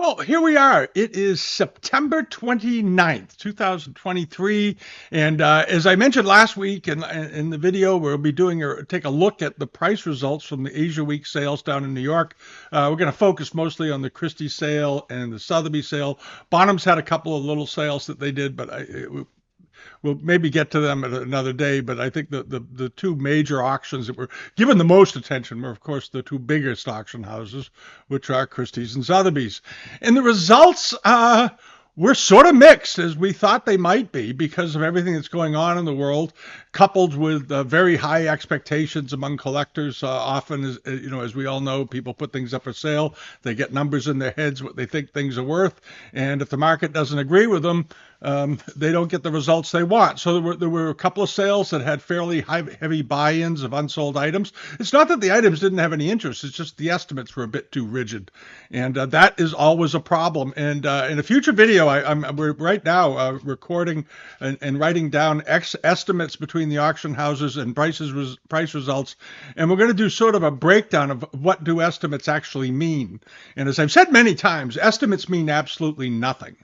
Well, here we are. It is September 29th, 2023. And as I mentioned last week in the video, we'll be take a look at the price results from the Asia Week sales down in New York. We're going to focus mostly on the Christie sale and the Sotheby sale. Bonham's had a couple of little sales that they did, but we'll maybe get to them at another day. But I think the two major auctions that were given the most attention were, of course, the two biggest auction houses, which are Christie's and Sotheby's. And the results were sort of mixed, as we thought they might be, because of everything that's going on in the world, coupled with very high expectations among collectors. Often, as we all know, people put things up for sale. They get numbers in their heads, what they think things are worth. And if the market doesn't agree with them, they don't get the results they want. So there were a couple of sales that had fairly heavy buy-ins of unsold items. It's not that the items didn't have any interest. It's just the estimates were a bit too rigid. And that is always a problem. And in a future video, we're right now recording and writing down estimates between the auction houses and price results. And we're going to do sort of a breakdown of what do estimates actually mean. And as I've said many times, estimates mean absolutely nothing.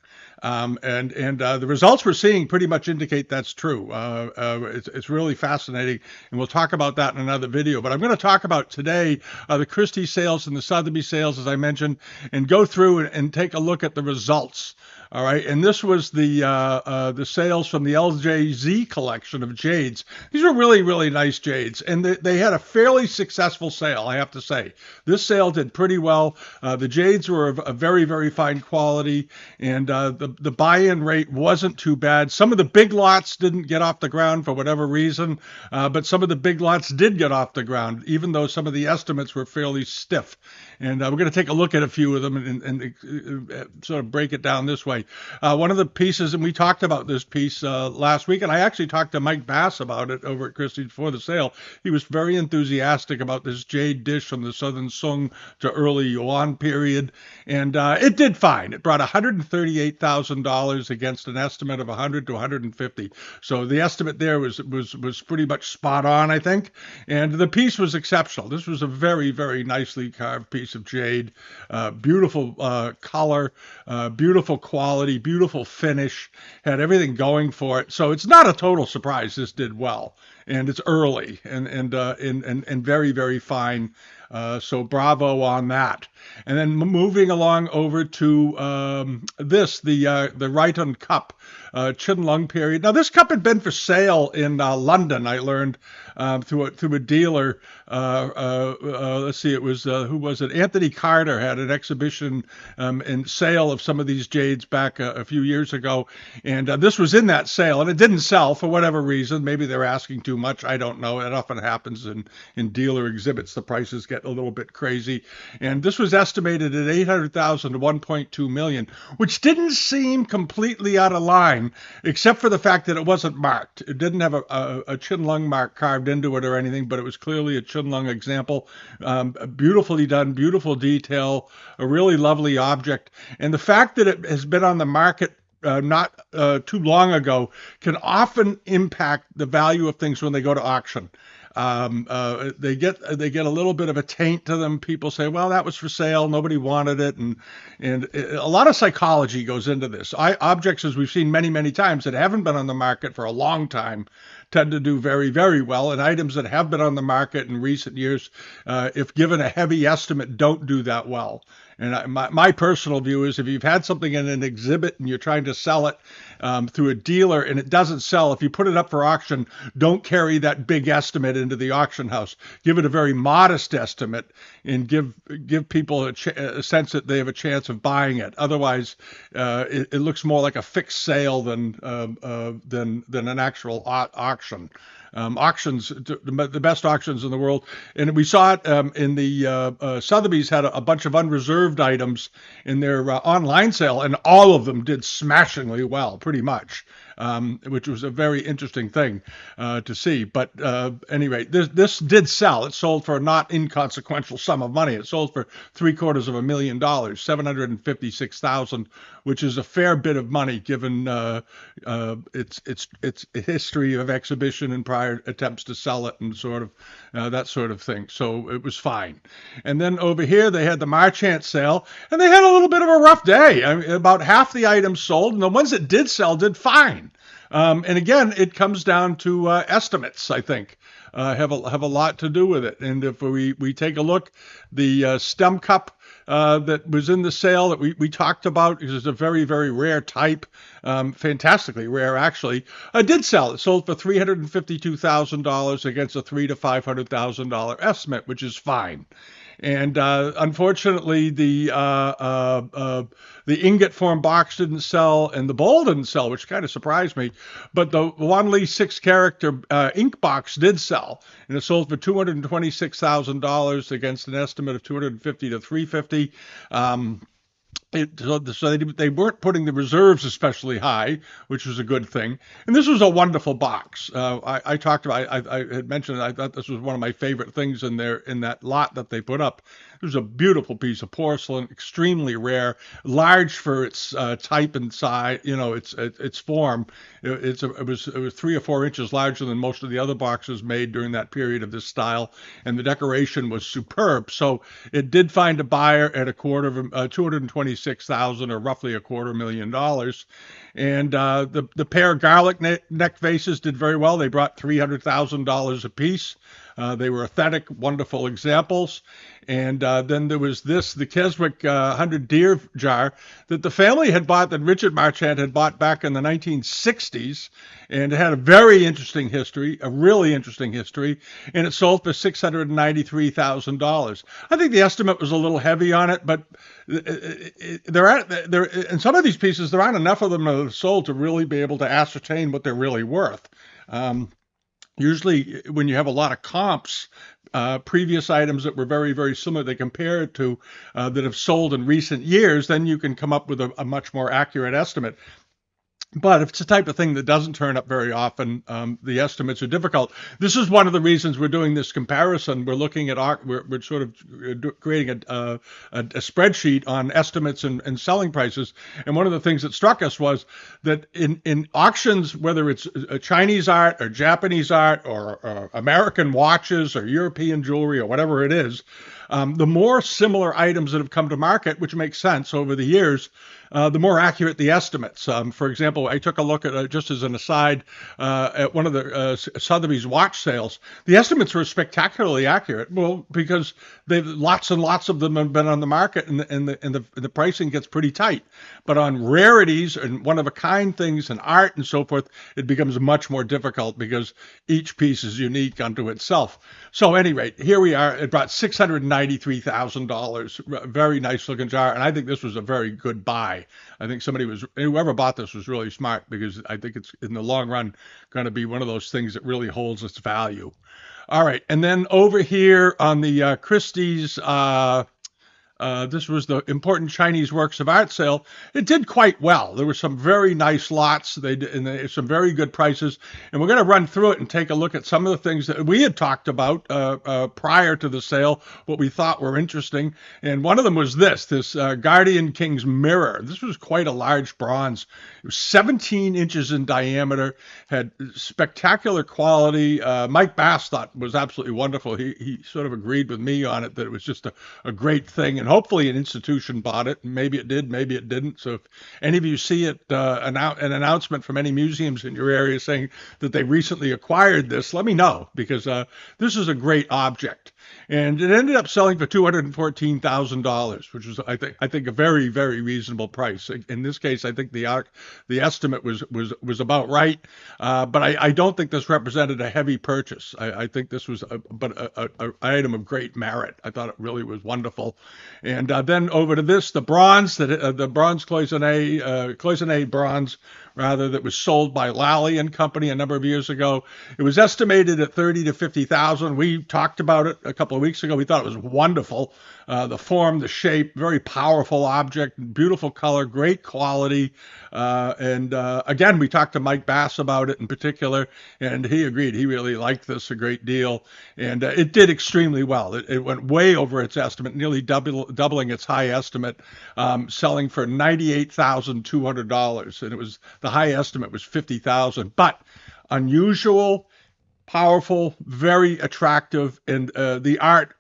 The results we're seeing pretty much indicate that's true. It's really fascinating, and we'll talk about that in another video. But I'm going to talk about today the Christie sales and the Sotheby sales, as I mentioned, and go through and take a look at the results. All right, and this was the sales from the LJZ collection of jades. These are really, really nice jades, and they had a fairly successful sale, I have to say. This sale did pretty well. The jades were of a very, very fine quality, and the buy-in rate wasn't too bad. Some of the big lots didn't get off the ground for whatever reason, but some of the big lots did get off the ground, even though some of the estimates were fairly stiff. And we're going to take a look at a few of them and sort of break it down this way. One of the pieces, and we talked about this piece last week, and I actually talked to Mike Bass about it over at Christie before the sale. He was very enthusiastic about this jade dish from the Southern Sung to early Yuan period, and it did fine. It brought $138,000 against an estimate of 100 to 150. So the estimate there was pretty much spot on, I think, and the piece was exceptional. This was a very, very nicely carved piece of jade, beautiful color, beautiful quality, beautiful finish, had everything going for it. So it's not a total surprise this did well, and it's early and very, very fine. So bravo on that. And then moving along over to the Righton Cup, Chin Lung period. Now this cup had been for sale in London, I learned through a dealer. Let's see, it was who was it? Anthony Carter had an exhibition and sale of some of these jades back a few years ago, and this was in that sale, and it didn't sell for whatever reason. Maybe they're asking too much. I don't know. It often happens in dealer exhibits. The prices get a little bit crazy, and this was estimated at $800,000 to $1.2 million, which didn't seem completely out of line, except for the fact that it wasn't marked. It didn't have a Chin Lung mark carved into it or anything, but it was clearly a Chin Lung example. Beautifully done, beautiful detail, a really lovely object, and the fact that it has been on the market not too long ago can often impact the value of things when they go to auction. They get a little bit of a taint to them. People say, well, that was for sale, nobody wanted it, and a lot of psychology goes into this. Objects, as we've seen many, many times, that haven't been on the market for a long time tend to do very, very well, and items that have been on the market in recent years, if given a heavy estimate, don't do that well. And my personal view is if you've had something in an exhibit and you're trying to sell it through a dealer and it doesn't sell, if you put it up for auction, don't carry that big estimate into the auction house. Give it a very modest estimate and give people a sense that they have a chance of buying it. Otherwise, it looks more like a fixed sale than an actual auction. Auctions, the best auctions in the world. And we saw it in the Sotheby's had a bunch of unreserved items in their online sale, and all of them did smashingly well, pretty much, which was a very interesting thing to see. But anyway, this did sell. It sold for a not inconsequential sum of money. It sold for $756,000, $756,000, which is a fair bit of money given its history of exhibition and prior attempts to sell it and sort of that sort of thing. So it was fine. And then over here they had the Marchant sale, and they had a little bit of a rough day. I mean, about half the items sold, and the ones that did sell did fine. And again, it comes down to estimates, I think. Have a lot to do with it. And if we take a look, the stem cup that was in the sale that we talked about is a very, very rare type, fantastically rare actually. Did sell. It sold for $352,000 against a $300,000 to $500,000 estimate, which is fine. And unfortunately, the ingot form box didn't sell, and the bowl didn't sell, which kind of surprised me. But the Wanli 6-character ink box did sell, and it sold for $226,000 against an estimate of $250,000 to $350,000. So they weren't putting the reserves especially high, which was a good thing. And this was a wonderful box. I talked about. I had mentioned. I thought this was one of my favorite things in that lot that they put up. It was a beautiful piece of porcelain, extremely rare, large for its type and size. Its form. It was 3 or 4 inches larger than most of the other boxes made during that period of this style, and the decoration was superb. So it did find a buyer at $226,000, or roughly $250,000. And the pair of garlic neck vases did very well. They brought $300,000 a piece. They were aesthetic, wonderful examples. And then there was the Keswick 100 Deer jar that the family had bought, that Richard Marchant had bought back in the 1960s. And it had a very interesting history, a really interesting history. And it sold for $693,000. I think the estimate was a little heavy on it, but in some of these pieces, there aren't enough of them that are sold to really be able to ascertain what they're really worth. Usually when you have a lot of comps, previous items that were very, very similar, they compare it to that have sold in recent years, then you can come up with a much more accurate estimate. But if it's the type of thing that doesn't turn up very often, the estimates are difficult. This is one of the reasons we're doing this comparison. We're looking at we're sort of creating a spreadsheet on estimates and selling prices. And one of the things that struck us was that in auctions, whether it's Chinese art or Japanese art or American watches or European jewelry or whatever it is, the more similar items that have come to market, which makes sense over the years, the more accurate the estimates. For example, I took a look at, just as an aside, at one of the Sotheby's watch sales. The estimates were spectacularly accurate. Well, because lots and lots of them have been on the market, and the pricing gets pretty tight. But on rarities and one-of-a-kind things and art and so forth, it becomes much more difficult because each piece is unique unto itself. So, at any rate, here we are. It brought $693,000. Very nice looking jar, and I think this was a very good buy. I think whoever bought this was really smart, because I think it's in the long run going to be one of those things that really holds its value. All right. And then over here on the Christie's, this was the important Chinese works of art sale. It did quite well. There were some very nice lots. Some very good prices. And we're going to run through it and take a look at some of the things that we had talked about prior to the sale, what we thought were interesting. And one of them was this Guardian King's mirror. This was quite a large bronze. It was 17 inches in diameter, had spectacular quality. Mike Bass thought it was absolutely wonderful. He sort of agreed with me on it, that it was just a great thing. And hopefully an institution bought it. Maybe it did, maybe it didn't. So if any of you see it, an announcement from any museums in your area saying that they recently acquired this, let me know, because this is a great object. And it ended up selling for $214,000, which was, I think, a very, very reasonable price. In this case, I think the estimate was about right, but I don't think this represented a heavy purchase. I think this was an item of great merit. I thought it really was wonderful. And then over to this, the bronze cloisonné bronze, that was sold by Lally and Company a number of years ago. It was estimated at $30,000 to $50,000. We talked about it a couple of weeks ago. We thought it was wonderful. The form, the shape, very powerful object, beautiful color, great quality. And again, we talked to Mike Bass about it in particular, and he agreed. He really liked this a great deal. And it did extremely well. It went way over its estimate, nearly doubling its high estimate, selling for $98,200. And the high estimate was $50,000. But unusual, powerful, very attractive, and the art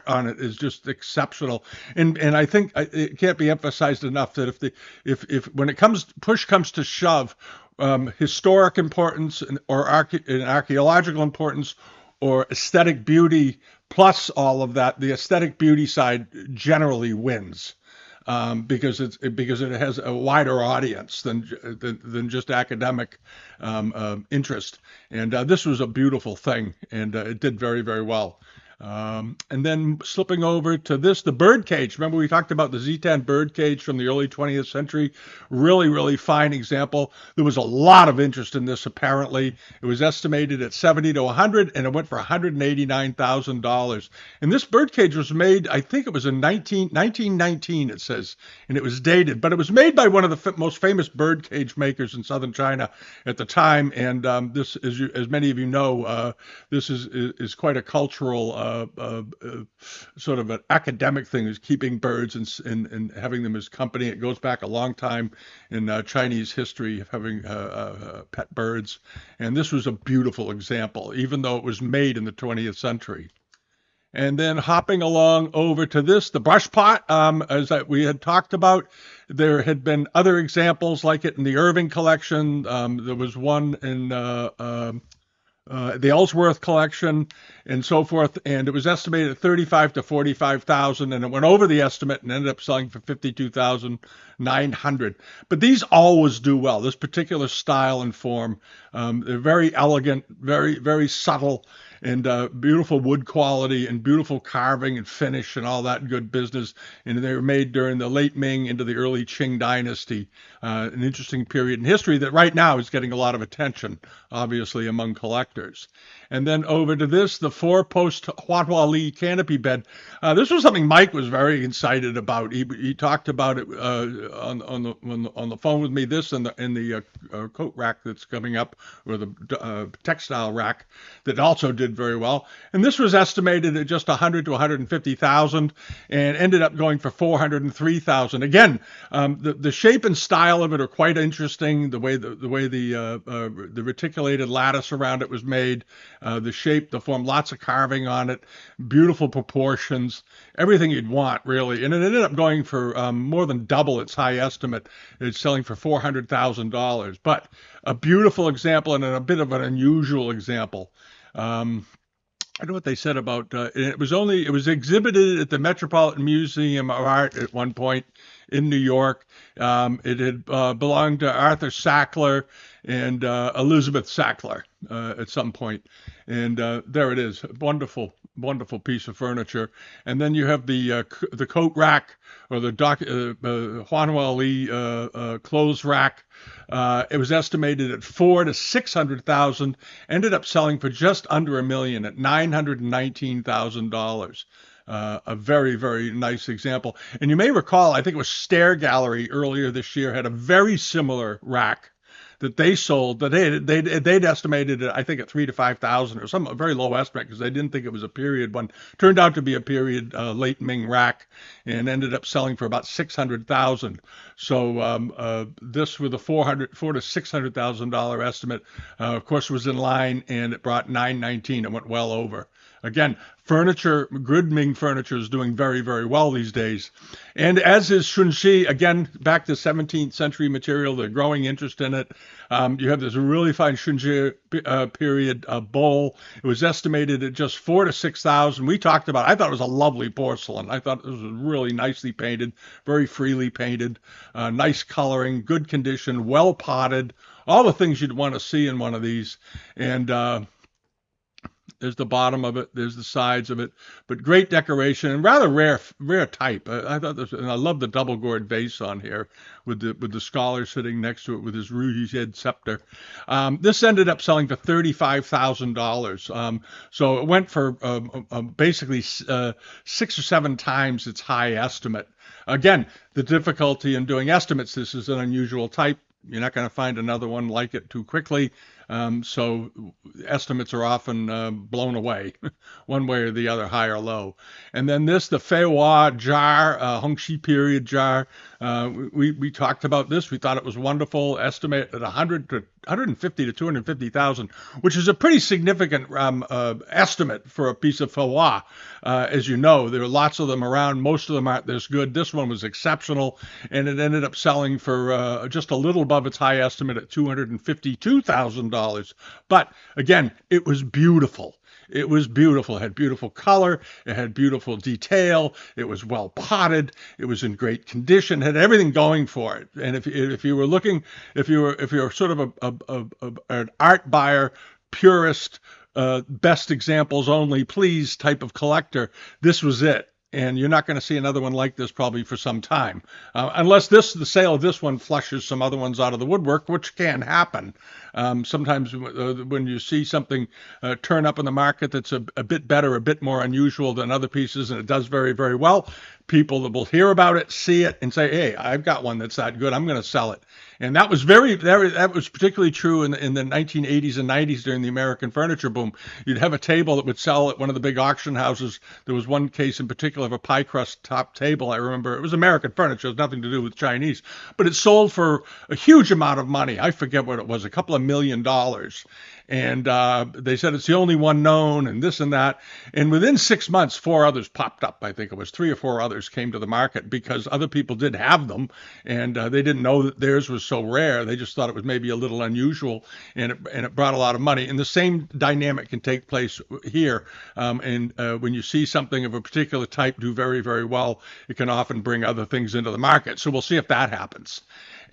on it is just exceptional. And I think it can't be emphasized enough that if when it comes push comes to shove, historic importance and archaeological importance or aesthetic beauty plus all of that, the aesthetic beauty side generally wins. Because it has a wider audience than just academic interest. And this was a beautiful thing, and it did very, very well. And then slipping over to this, the bird cage. Remember we talked about the Z10 bird cage from the early 20th century? Really, really fine example. There was a lot of interest in this apparently. It was estimated at 70 to 100, and it went for $189,000. And this bird cage was made, I think it was in 1919, it says, and it was dated. But it was made by one of the most famous bird cage makers in southern China at the time. And this, as many of you know, this is quite a cultural sort of an academic thing, is keeping birds and having them as company. It goes back a long time in Chinese history of having pet birds. And this was a beautiful example, even though it was made in the 20th century. And then hopping along over to this, the brush pot, as we had talked about, there had been other examples like it in the Irving collection. There was one in the Ellsworth collection and so forth, and it was estimated at 35 to 45,000, and it went over the estimate and ended up selling for 52,900. But these always do well. This particular style and form, they're very elegant, very, very subtle, and beautiful wood quality and beautiful carving and finish and all that good business. And they were made during the late Ming into the early Qing dynasty, an interesting period in history that right now is getting a lot of attention, obviously, among collectors. And then over to this, the four-post Huanhua Li canopy bed. This was something Mike was very excited about. He talked about it on the phone with me. This and the coat rack that's coming up, or the textile rack that also did very well. And this was estimated at just 100 to 150,000, and ended up going for 403,000. Again, the shape and style of it are quite interesting. The way the reticulated lattice around it was made. The shape, the form, lots of carving on it, beautiful proportions, everything you'd want, really. And it ended up going for more than double its high estimate. It's selling for $400,000. But a beautiful example and a bit of an unusual example. I don't know what they said about it was exhibited at the Metropolitan Museum of Art at one point in New York. It had belonged to Arthur Sackler and Elizabeth Sackler at some point. And there it is, wonderful, wonderful piece of furniture. And then you have the coat rack, or the Huanhua Li clothes rack. It was estimated at 400,000 to 600,000. Ended up selling for just under $1 million at $919,000. A very, very nice example. And you may recall, I think it was Stair Gallery earlier this year had a very similar rack that they sold, that they'd estimated it, I think, at 3,000 to 5,000, or some very low estimate, because they didn't think it was a period one. Turned out to be a period late Ming rack, and ended up selling for about 600,000. So this with a $400 to $600,000 estimate, of course, was in line, and it brought 919. It went well over. Again, furniture, good Ming furniture is doing very, very well these days. And as is Shunxi, again, back to 17th century material, the growing interest in it. You have this really fine Shunxi period bowl. It was estimated at just 4,000 to 6,000. We talked about, I thought it was a lovely porcelain. I thought it was really nicely painted, very freely painted, nice coloring, good condition, well potted, all the things you'd want to see in one of these. And there's the bottom of it. There's the sides of it. But great decoration and rather rare type. I thought this, and I love the double gourd vase on here with the scholar sitting next to it with his ruby-head scepter. This ended up selling for $35,000. So it went for basically 6 or 7 times its high estimate. Again, the difficulty in doing estimates. This is an unusual type. You're not going to find another one like it too quickly. So estimates are often blown away, one way or the other, high or low. And then this, the Feiwa jar, Hongxi period jar. We talked about this. We thought it was wonderful. Estimate at 150 to 250,000, which is a pretty significant estimate for a piece of Feiwa. As you know, there are lots of them around. Most of them aren't this good. This one was exceptional, and it ended up selling for just a little above its high estimate at $252,000. But again, it was beautiful. It was beautiful. It had beautiful color. It had beautiful detail. It was well potted. It was in great condition. It had everything going for it. And if you were looking, if you're sort of an art buyer, purist, best examples only, please type of collector, this was it. And you're not going to see another one like this probably for some time, unless the sale of this one flushes some other ones out of the woodwork, which can happen. Sometimes when you see something turn up in the market that's a bit better, a bit more unusual than other pieces, and it does very, very well, people that will hear about it, see it, and say, "Hey, I've got one that's that good. I'm going to sell it." And that was that was particularly true in the 1980s and 90s during the American furniture boom. You'd have a table that would sell at one of the big auction houses. There was one case in particular of a pie crust top table. I remember it was American furniture. It was nothing to do with Chinese, but it sold for a huge amount of money. I forget what it was, a couple of $1 million. And they said it's the only one known, and this and that. And within 6 months, 4 others popped up. I think it was 3 or 4 others came to the market because other people did have them, and they didn't know that theirs was so rare. They just thought it was maybe a little unusual, and it brought a lot of money. And the same dynamic can take place here. And when you see something of a particular type do very, very well, it can often bring other things into the market. So we'll see if that happens.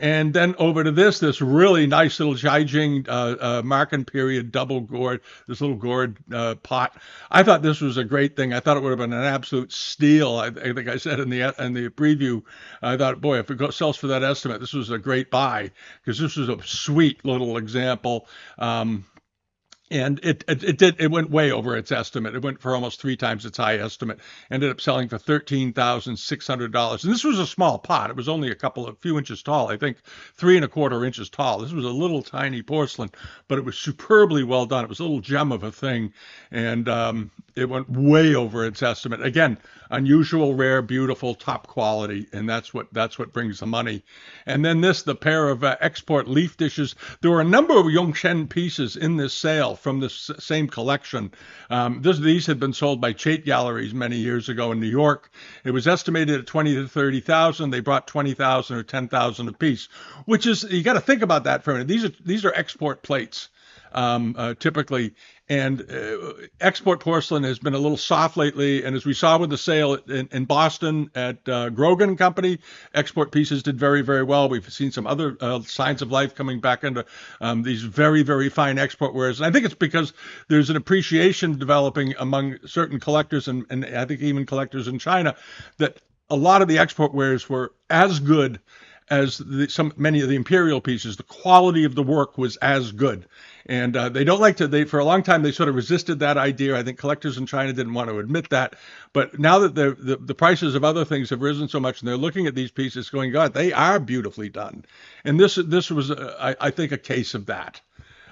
And then over to this really nice little Jiajing Marken period double gourd, this little gourd pot. I thought this was a great thing. I thought it would have been an absolute steal. I think I said in the preview, I thought, boy, if it sells for that estimate, this was a great buy because this was a sweet little example. And it went way over its estimate. It went for almost 3 times its high estimate. Ended up selling for $13,600. And this was a small pot. It was only a few inches tall. I think 3¼ inches tall. This was a little tiny porcelain, but it was superbly well done. It was a little gem of a thing, and it went way over its estimate. Again, unusual, rare, beautiful, top quality, and that's what brings the money. And then the pair of export leaf dishes. There were a number of Yongchen pieces in this sale from this same collection. These had been sold by Chait Galleries many years ago in New York. It was estimated at 20 to 30,000. They brought 20,000 or 10,000 a piece, which is, you got to think about that for a minute. These are export plates. Typically, and export porcelain has been a little soft lately. And as we saw with the sale in Boston at Grogan Company, export pieces did very, very well. We've seen some other signs of life coming back into these very, very fine export wares. And I think it's because there's an appreciation developing among certain collectors, and I think even collectors in China, that a lot of the export wares were as good as many of the imperial pieces. The quality of the work was as good. And they don't like to, for a long time, they sort of resisted that idea. I think collectors in China didn't want to admit that. But now that the prices of other things have risen so much, and they're looking at these pieces going, God, they are beautifully done. And this was, I think, a case of that.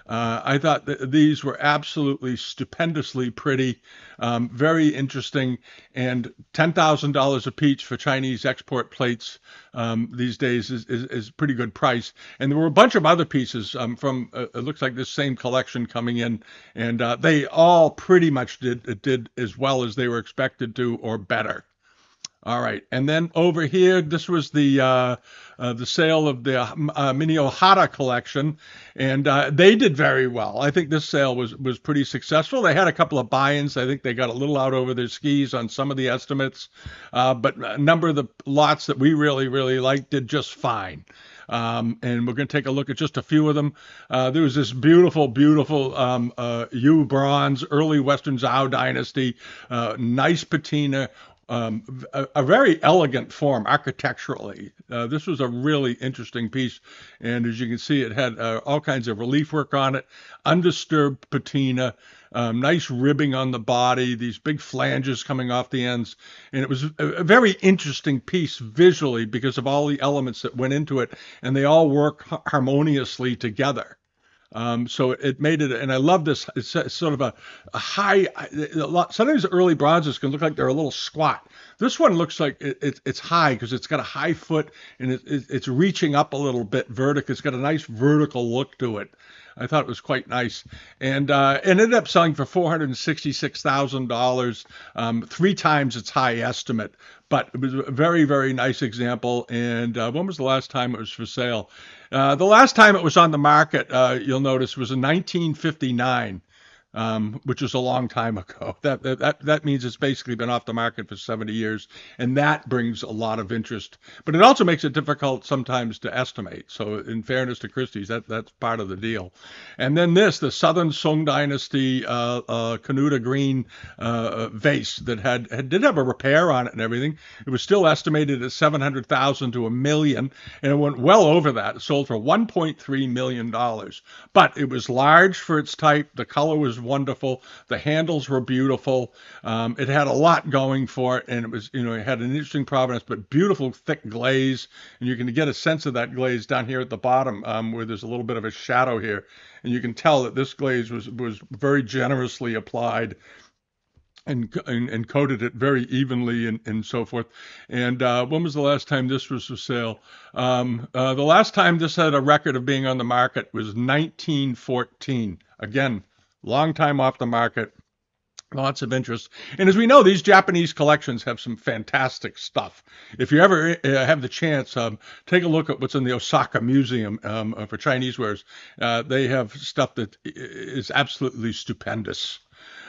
I thought that these were absolutely stupendously pretty, very interesting, and $10,000 a piece for Chinese export plates these days is pretty good price. And there were a bunch of other pieces from it looks like this same collection coming in, and they all pretty much did as well as they were expected to, or better. All right, and then over here, this was the sale of the Minio collection, and they did very well. I think this sale was pretty successful. They had a couple of buy-ins. I think they got a little out over their skis on some of the estimates, but a number of the lots that we really, really liked did just fine. And we're going to take a look at just a few of them. There was this beautiful, beautiful Yu bronze, early Western Zhao dynasty, nice patina. A very elegant form architecturally. This was a really interesting piece, and as you can see, it had all kinds of relief work on it, undisturbed patina, nice ribbing on the body, these big flanges coming off the ends, and it was a very interesting piece visually because of all the elements that went into it, and they all work harmoniously together. So it made it, and I love this. It's sort of a high. Sometimes early bronzes can look like they're a little squat. This one looks like it's high because it's got a high foot and it's reaching up a little bit vertical. It's got a nice vertical look to it. I thought it was quite nice, and ended up selling for $466,000, 3 times its high estimate. But it was a very, very nice example. And when was the last time it was for sale? The last time it was on the market, you'll notice, was in 1959, which is a long time ago. That means it's basically been off the market for 70 years, and that brings a lot of interest. But it also makes it difficult sometimes to estimate. So, in fairness to Christie's, that's part of the deal. And then the Southern Song Dynasty Canuta green vase that did have a repair on it and everything. It was still estimated at 700,000 to $1 million, and it went well over that. It sold for $1.3 million. But it was large for its type. The color was wonderful. The handles were beautiful. It had a lot going for it, and it was, it had an interesting provenance, but beautiful thick glaze. And you can get a sense of that glaze down here at the bottom, where there's a little bit of a shadow here, and you can tell that this glaze was very generously applied and coated it very evenly and so forth. And when was the last time this was for sale? The last time this had a record of being on the market was 1914. Again, long time off the market. Lots of interest. And as we know, these Japanese collections have some fantastic stuff. If you ever have the chance, take a look at what's in the Osaka Museum for Chinese wares. They have stuff that is absolutely stupendous.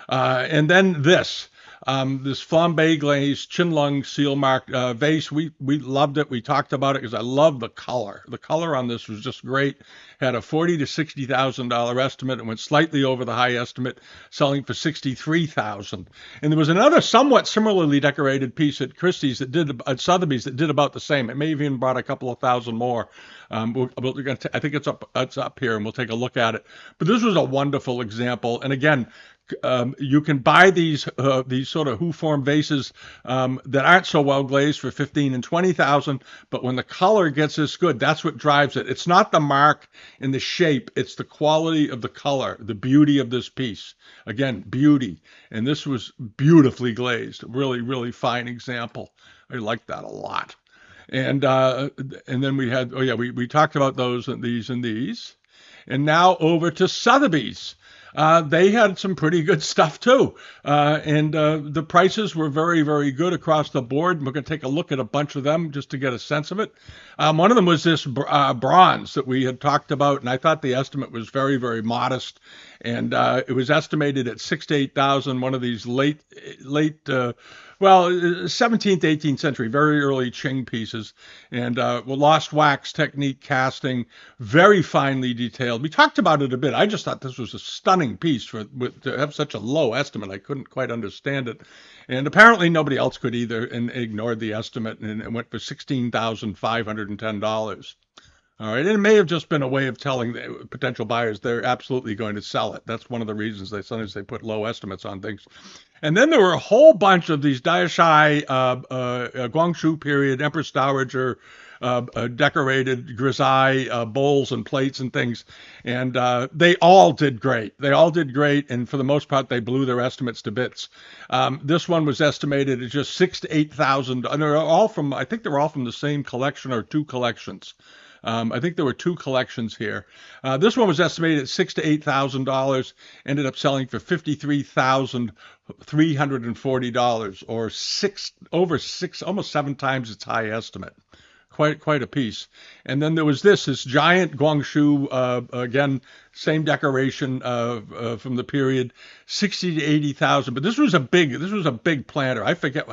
And then this flambe glazed Chinlung seal marked vase. We loved it. We talked about it because I love the color. The color on this was just great. Had a $40,000 to $60,000 estimate and went slightly over the high estimate, selling for $63,000. And there was another somewhat similarly decorated piece at Christie's at Sotheby's that did about the same. It may have even brought a couple of thousand more. I think it's up here, and we'll take a look at it. But this was a wonderful example. And again, you can buy these sort of who-form vases that aren't so well glazed for $15,000 and $20,000. But when the color gets this good, that's what drives it. It's not the mark in the shape; it's the quality of the color, the beauty of this piece. Again, beauty. And this was beautifully glazed. Really, really fine example. I like that a lot. And then we had we talked about those and these. And now over to Sotheby's. They had some pretty good stuff too. And the prices were very, very good across the board. We're going to take a look at a bunch of them just to get a sense of it. One of them was this bronze that we had talked about, and I thought the estimate was very, very modest. And it was estimated at 6,000 to 8,000. One of these late 17th, 18th century, very early Qing pieces, and lost wax technique casting, very finely detailed. We talked about it a bit. I just thought this was a stunning piece to have such a low estimate. I couldn't quite understand it. And apparently nobody else could either, and ignored the estimate, and it went for $16,510. All right, and it may have just been a way of telling the potential buyers they're absolutely going to sell it. That's one of the reasons sometimes they put low estimates on things. And then there were a whole bunch of these Daishai Guangxu period Empress Dowager decorated grisaille bowls and plates and things, and they all did great. They all did great, and for the most part, they blew their estimates to bits. This one was estimated at just 6,000 to 8,000, and I think they're all from the same collection or two collections. I think there were two collections here. This one was estimated at $6,000 to $8,000, ended up selling for $53,340, or almost 7 times its high estimate. Quite a piece. And then there was this giant Guangxu, again, same decoration from the period, 60 to 80,000. But this was a big planter. I forget.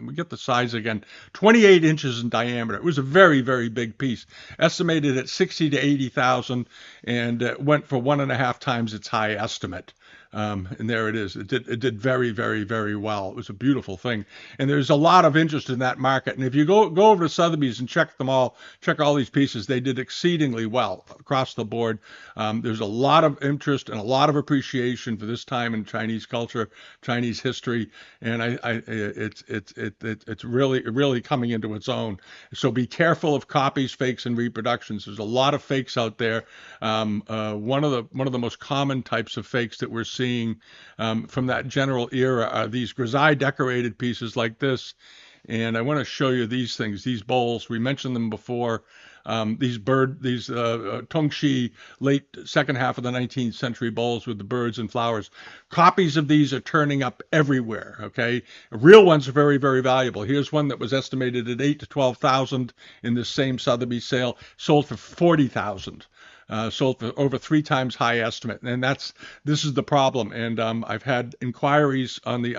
We get the size again. 28 inches in diameter. It was a very, very big piece. Estimated at 60 to 80,000, and went for 1.5 times its high estimate. And there it is. It did very, very, very well. It was a beautiful thing. And there's a lot of interest in that market. And if you go over to Sotheby's and check them all, check all these pieces, they did exceedingly well across the board. There's a lot of interest and a lot of appreciation for this time in Chinese culture, Chinese history, and it's really coming into its own. So be careful of copies, fakes, and reproductions. There's a lot of fakes out there. One of the most common types of fakes that we're seeing from that general era are these grisaille decorated pieces like this. And I want to show you these things, these bowls. We mentioned them before. These Tongxi late second half of the 19th century bowls with the birds and flowers. Copies of these are turning up everywhere. Okay, real ones are very, very valuable. Here's one that was estimated at 8 to 12,000 in this same Sotheby sale, sold for 40,000. Sold for over 3 times high estimate, and this is the problem. And I've had inquiries on the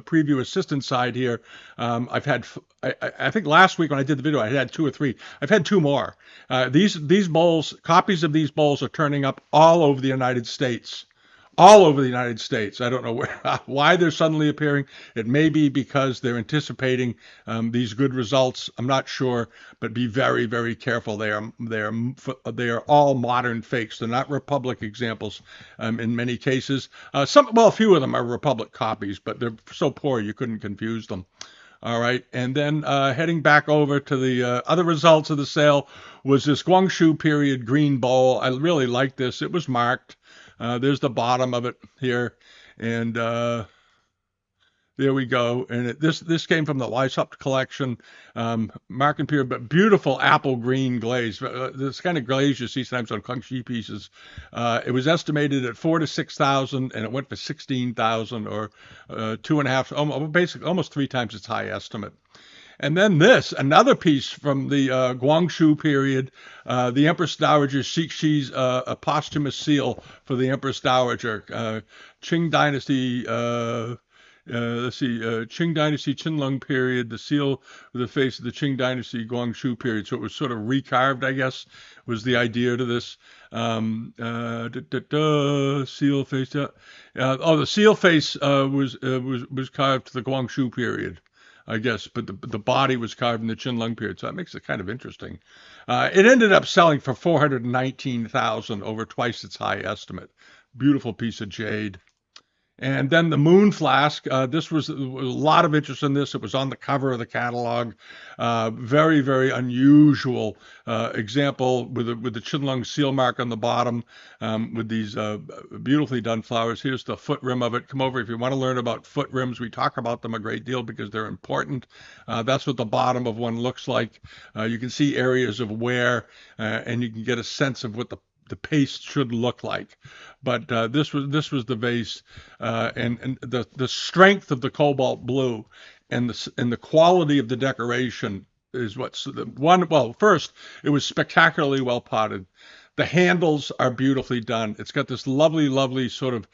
preview assistant side here. I think last week when I did the video, I had 2 or 3. I've had 2 more. These bowls, copies of these bowls are turning up all over the United States. All over the United States. I don't know why they're suddenly appearing. It may be because they're anticipating these good results. I'm not sure, but be very, very careful. They are all modern fakes. They're not Republic examples in many cases. A few of them are Republic copies, but they're so poor you couldn't confuse them. All right, and then heading back over to the other results of the sale was this Guangxu period green bowl. I really like this. It was marked. There's the bottom of it here, and there we go. And this came from the Sept collection, mark and period, but beautiful apple green glaze. This kind of glaze you see sometimes on Guangxi pieces. It was estimated at 4 to 6,000, and it went for 16,000, or 2.5, basically almost 3 times its high estimate. And then another piece from the Guangxu period, the Empress Dowager Cixi's a posthumous seal for the Empress Dowager, Qing Dynasty. Let's see, Qing Dynasty, Qianlong period, the seal with the face of the Qing Dynasty, Guangxu period. So it was sort of recarved, I guess, was the idea to this. Seal face. The seal face was carved to the Guangxu period, I guess, but the body was carved in the Qianlong period, so that makes it kind of interesting. It ended up selling for 419,000, over 2 times its high estimate. Beautiful piece of jade. And then the Moon Flask. This was a lot of interest in this. It was on the cover of the catalog. Very, very unusual example with the Qianlong seal mark on the bottom, with these beautifully done flowers. Here's the foot rim of it. Come over if you want to learn about foot rims. We talk about them a great deal because they're important. That's what the bottom of one looks like. You can see areas of wear, and you can get a sense of what the paste should look like. But this was the vase, and the strength of the cobalt blue and the quality of the decoration is what's the one. Well, first, it was spectacularly well potted. The handles are beautifully done. It's got this lovely, lovely sort of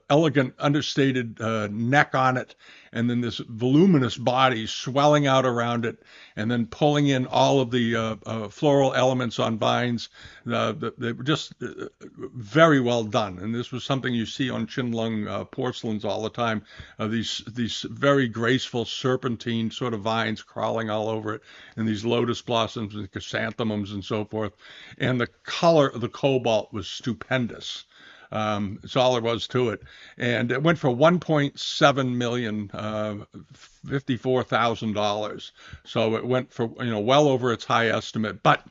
elegant, understated neck on it, and then this voluminous body swelling out around it, and then pulling in all of the floral elements on vines. They were just very well done. And this was something you see on Qianlong porcelains all the time. These very graceful serpentine sort of vines crawling all over it, and these lotus blossoms and chrysanthemums and so forth. And the color of the cobalt was stupendous. It's all there was to it. And it went for $1.7 million, $54,000. So it went for, well over its high estimate, but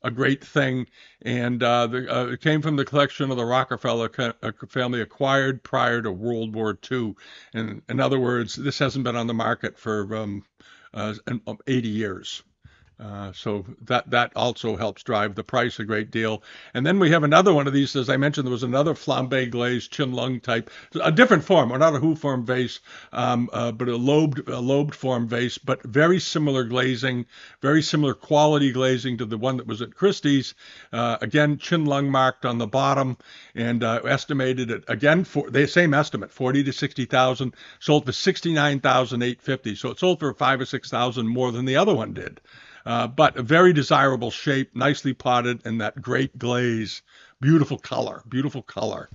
a great thing. And it came from the collection of the Rockefeller family, acquired prior to World War II. And in other words, this hasn't been on the market for 80 years. So that also helps drive the price a great deal. And then we have another one of these. As I mentioned, there was another flambe glazed Qianlong type, a different form, or not a Hu form vase, but a lobed form vase, but very similar glazing, very similar quality glazing to the one that was at Christie's. Again, Qianlong marked on the bottom, and estimated at, again, for the same estimate, 40 to 60,000, sold for 69,850. So it sold for 5 or 6,000 more than the other one did. But a very desirable shape, nicely potted, and that great glaze. Beautiful color, beautiful color.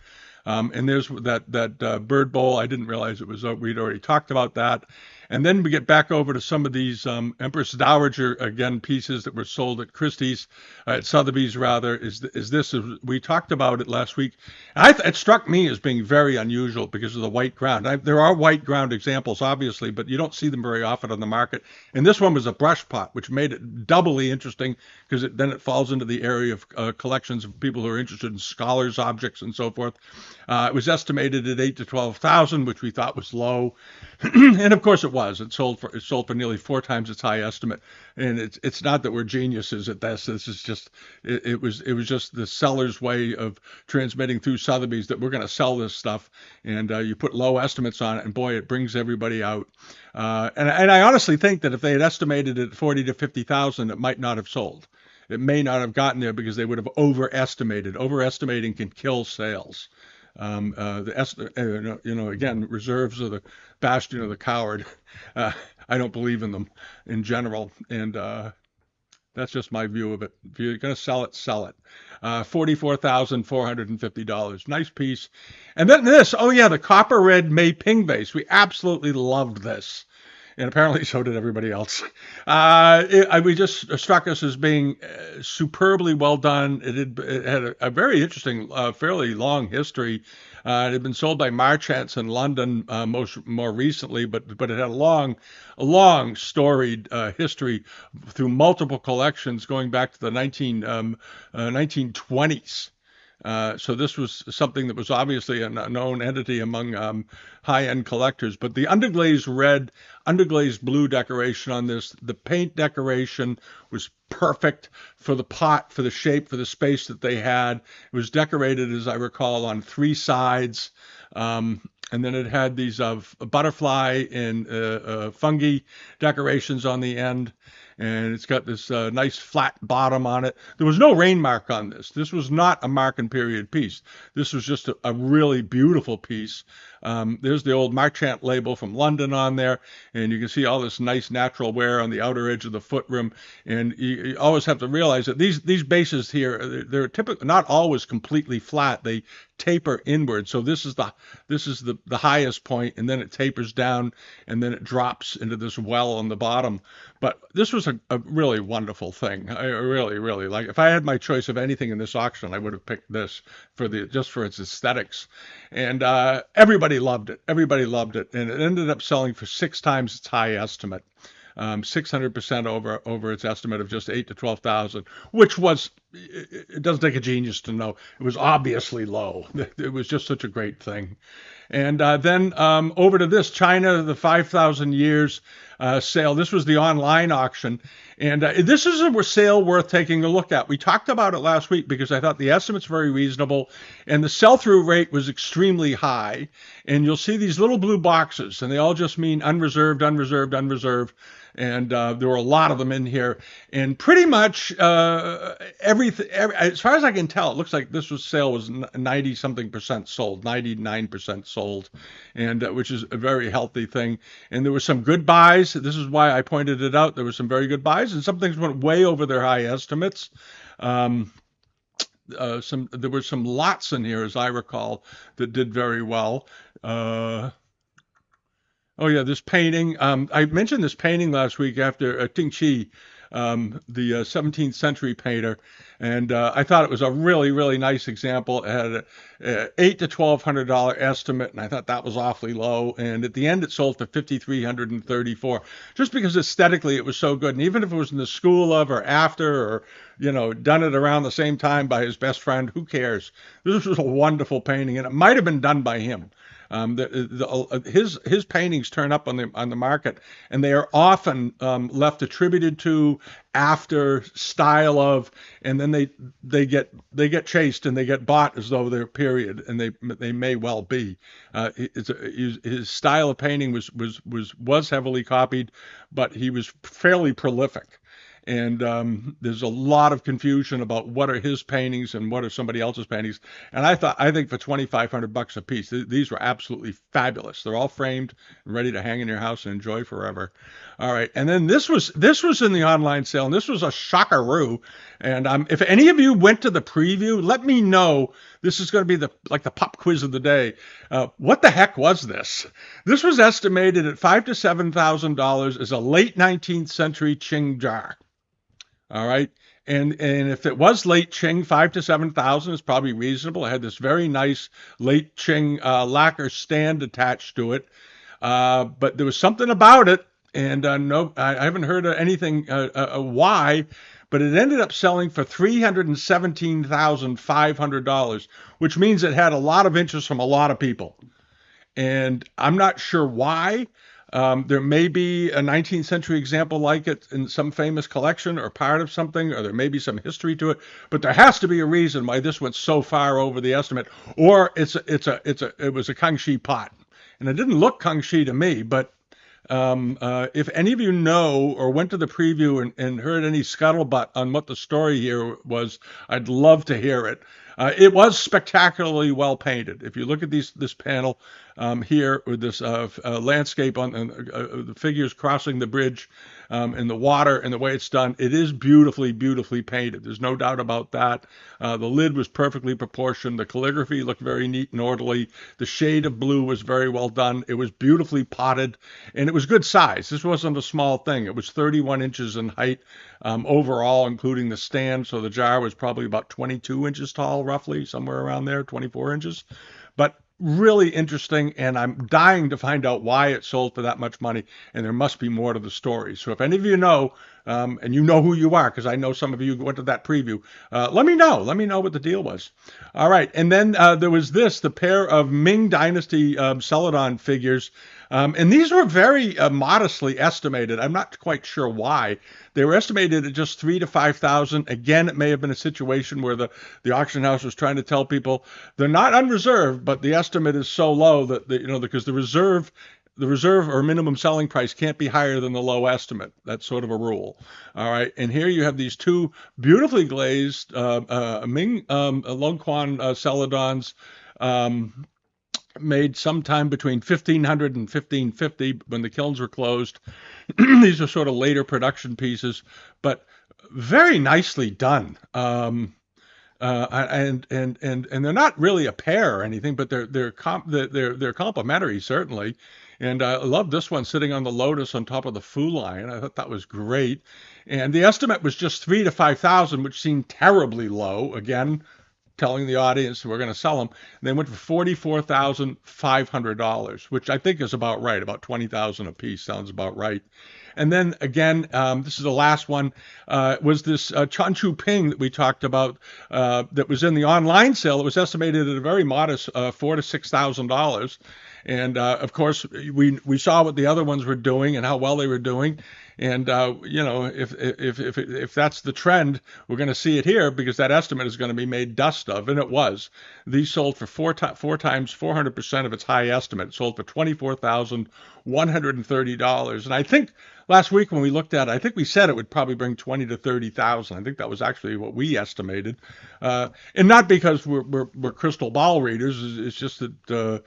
And there's that bird bowl. I didn't realize it was we'd already talked about that. And then we get back over to some of these Empress Dowager again pieces that were sold at Christie's, at Sotheby's rather. We talked about it last week? It struck me as being very unusual because of the white ground. There are white ground examples, obviously, but you don't see them very often on the market. And this one was a brush pot, which made it doubly interesting because then it falls into the area of collections of people who are interested in scholars' objects and so forth. It was estimated at 8 to 12,000, which we thought was low, and of course it was. It sold for nearly 4 times its high estimate. And it's not that we're geniuses at this. This is just it was just the seller's way of transmitting through Sotheby's that we're going to sell this stuff, and you put low estimates on it, and boy, it brings everybody out. And I honestly think that if they had estimated it at 40 to 50,000, it might not have sold. It may not have gotten there because they would have overestimated. Overestimating can kill sales. Again, reserves are the bastion of the coward. I don't believe in them in general, and that's just my view of it. If you're going to sell it, sell it. $44,450. Nice piece. And then this, oh yeah, the copper red Mei Ping vase. We absolutely loved this. And apparently so did everybody else. We just struck us as being superbly well done. It had a very interesting, fairly long history. It had been sold by Marchands in London more recently, but it had a long storied history through multiple collections going back to the 1920s. So this was something that was obviously a known entity among high-end collectors. But the underglazed red, underglazed blue decoration on this, the paint decoration was perfect for the pot, for the shape, for the space that they had. It was decorated, as I recall, on 3 sides. And then it had these butterfly and fungi decorations on the end. And it's got this nice flat bottom on it. There was no rain mark on this. This was not a Marken period piece. This was just a really beautiful piece. There's the old Marchant label from London on there, and you can see all this nice natural wear on the outer edge of the foot rim. And you always have to realize that these bases here, they're typically not always completely flat. They taper inward. So this is the highest point, and then it tapers down, and then it drops into this well on the bottom. But this was a really wonderful thing. I really like. If I had my choice of anything in this auction, I would have picked this just for its aesthetics. And everybody loved it. Everybody loved it, and it ended up selling for 6 times its high estimate. 600% over its estimate of just 8 to 12,000, which was, it doesn't take a genius to know, it was obviously low. It was just such a great thing. And then over to this, China, the 5,000 years sale. This was the online auction. And this is a sale worth taking a look at. We talked about it last week because I thought the estimate's very reasonable and the sell-through rate was extremely high. And you'll see these little blue boxes, and they all just mean unreserved, unreserved, unreserved. And there were a lot of them in here. And pretty much everything, as far as I can tell, it looks like this sale was 90-something% sold, 99% sold, and which is a very healthy thing. And there were some good buys. This is why I pointed it out. There were some very good buys, and some things went way over their high estimates. There were some lots in here, as I recall, that did very well. Oh yeah, this painting. I mentioned this painting last week after Ting Chi, the 17th century painter, and I thought it was a really nice example. It had a $800 to $1,200 estimate, and I thought that was awfully low. And at the end, it sold for $5,334, just because aesthetically it was so good. And even if it was in the school of or after, or done it around the same time by his best friend, who cares? This was a wonderful painting, and it might have been done by him. His paintings turn up on the market, and they are often left attributed to, after, style of, and then they get chased and they get bought as though they're period, and they may well be. His style of painting was heavily copied, but he was fairly prolific. and there's a lot of confusion about what are his paintings and what are somebody else's paintings. And I think for $2,500 a piece, these were absolutely fabulous. They're all framed and ready to hang in your house and enjoy forever. All right, and then this was in the online sale, and this was a shockaroo. And if any of you went to the preview, let me know. This is going to be the pop quiz of the day. What the heck was this? This was estimated at $5,000 to $7,000 as a late 19th century Qing jar. All right. And if it was late Qing, 5,000 to 7,000 is probably reasonable. It had this very nice late Qing lacquer stand attached to it. But there was something about it, and no, I haven't heard anything why, but it ended up selling for $317,500, which means it had a lot of interest from a lot of people. And I'm not sure why. There may be a 19th century example like it in some famous collection or part of something, or there may be some history to it. But there has to be a reason why this went so far over the estimate, or it was a Kangxi pot, and it didn't look Kangxi to me. But if any of you know or went to the preview and heard any scuttlebutt on what the story here was, I'd love to hear it. It was spectacularly well painted. If you look at this panel here with this landscape on the figures crossing the bridge and the water and the way it's done, it is beautifully, beautifully painted. There's no doubt about that. The lid was perfectly proportioned. The calligraphy looked very neat and orderly. The shade of blue was very well done. It was beautifully potted, and it was good size. This wasn't a small thing. It was 31 inches in height overall, including the stand. So the jar was probably about 22 inches tall, roughly, somewhere around there, 24 inches. But really interesting, and I'm dying to find out why it sold for that much money, and there must be more to the story. So if any of you know, and you know who you are, because I know some of you went to that preview, let me know. Let me know what the deal was. All right, and then there was the pair of Ming Dynasty Celadon figures, and these were very modestly estimated. I'm not quite sure why. They were estimated at just 3,000 to 5,000. Again, it may have been a situation where the auction house was trying to tell people they're not unreserved, but the estimate is so low that because the reserve or minimum selling price can't be higher than the low estimate. That's sort of a rule. All right. And here you have these two beautifully glazed Ming Longquan Celadons made sometime between 1500 and 1550 when the kilns were closed. These are sort of later production pieces, but very nicely done. And they're not really a pair or anything, but they're complementary certainly. And I love this one sitting on the lotus on top of the Fu Lion. I thought that was great. And the estimate was just 3,000 to 5,000, which seemed terribly low. Again, telling the audience we're going to sell them. And they went for $44,500, which I think is about right. About 20,000 a piece sounds about right. And then again, this is the last one, was this Chanchu Ping that we talked about that was in the online sale. It was estimated at a very modest $4,000 to $6,000. And of course, we saw what the other ones were doing and how well they were doing. And if that's the trend, we're going to see it here because that estimate is going to be made dust of, and it was. These sold for four times 400% of its high estimate. It sold for $24,130. And I think last week when we looked at it, I think we said it would probably bring 20 to 30,000. I think that was actually what we estimated, and not because we're crystal ball readers. It's just that.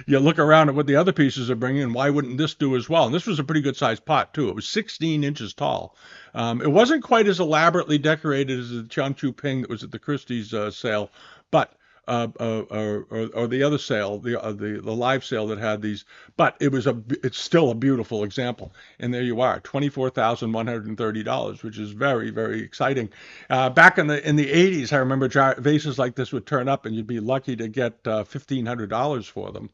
You look around at what the other pieces are bringing, and why wouldn't this do as well? And this was a pretty good sized pot too. It was 16 inches tall. It wasn't quite as elaborately decorated as the Chanchu Ping that was at the Christie's sale, but or the other sale, the live sale that had these. But it's still a beautiful example. And there you are, $24,130, which is very, very exciting. Back in the 80s, I remember vases like this would turn up, and you'd be lucky to get $1,500 for them.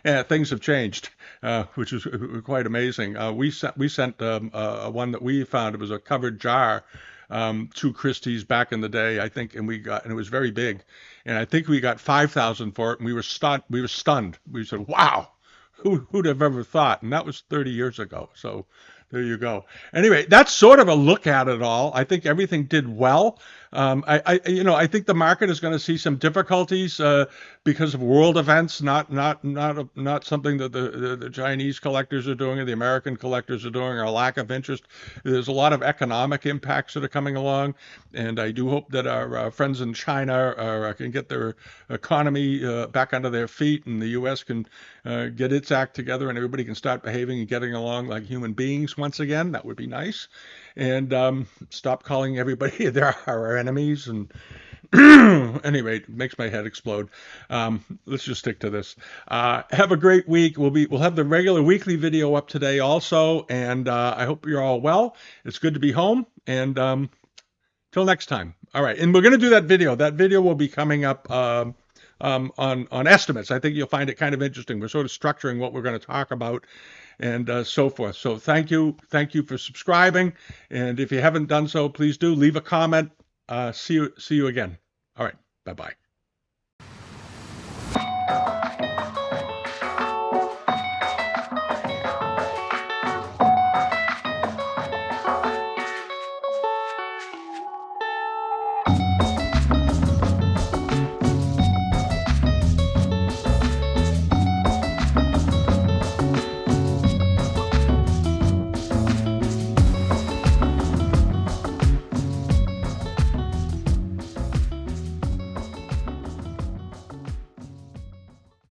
Yeah, things have changed, which is quite amazing. We sent one that we found. It was a covered jar. To Christie's back in the day, I think, and it was very big, and I think we got 5,000 for it, and we were stunned. We said, "Wow, who'd have ever thought?" And that was 30 years ago. So there you go. Anyway, that's sort of a look at it all. I think everything did well. I think the market is going to see some difficulties because of world events, not something that the Chinese collectors are doing or the American collectors are doing, or a lack of interest. There's a lot of economic impacts that are coming along, and I do hope that our friends in China can get their economy back under their feet, and the U.S. can get its act together, and everybody can start behaving and getting along like human beings once again. That would be nice, and stop calling everybody they're our enemies. And anyway, it makes my head explode. Let's just stick to this. Have a great week. We'll have the regular weekly video up today also, and I hope you're all well. It's good to be home, and till next time. All right, and we're going to do that video. That video will be coming up on estimates. I think you'll find it kind of interesting. We're sort of structuring what we're going to talk about and so forth. So thank you for subscribing, and if you haven't done so, please do leave a comment. See you again. All right, bye bye.